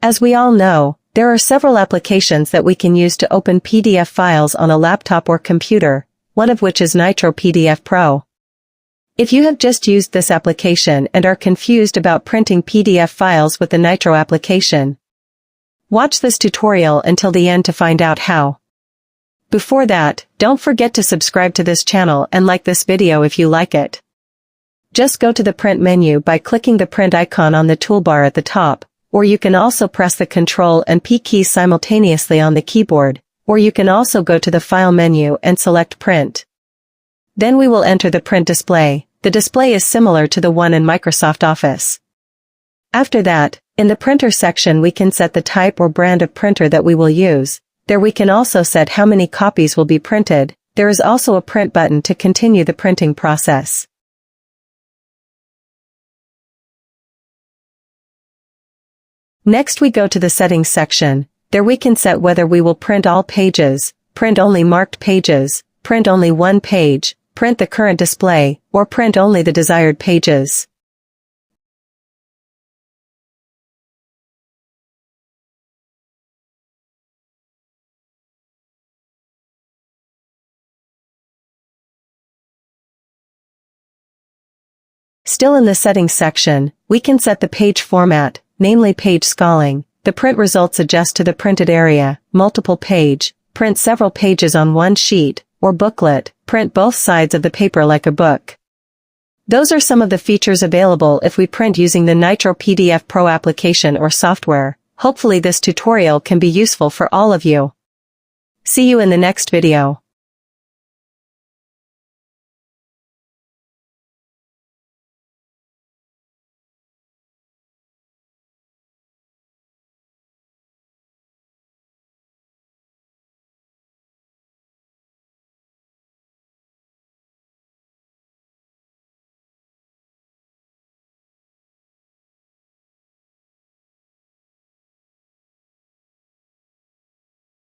As we all know, there are several applications that we can use to open PDF files on a laptop or computer, one of which is Nitro PDF Pro. If you have just used this application and are confused about printing PDF files with the Nitro application, watch this tutorial until the end to find out how. Before that, don't forget to subscribe to this channel and like this video if you like it. Just go to the print menu by clicking the print icon on the toolbar at the top, or you can also press the Ctrl and P keys simultaneously on the keyboard, or you can also go to the File menu and select Print. Then we will enter the print display. The display is similar to the one in Microsoft Office. After that, in the printer section we can set the type or brand of printer that we will use. There we can also set how many copies will be printed. There is also a print button to continue the printing process. Next we go to the settings section. There we can set whether we will print all pages, print only marked pages, print only one page, print the current display, or print only the desired pages. Still in the settings section, we can set the page format, namely page scrolling. The print results adjust to the printed area, multiple page, print several pages on one sheet, or booklet, print both sides of the paper like a book. Those are some of the features available if we print using the Nitro PDF Pro application or software. Hopefully this tutorial can be useful for all of you. See you in the next video.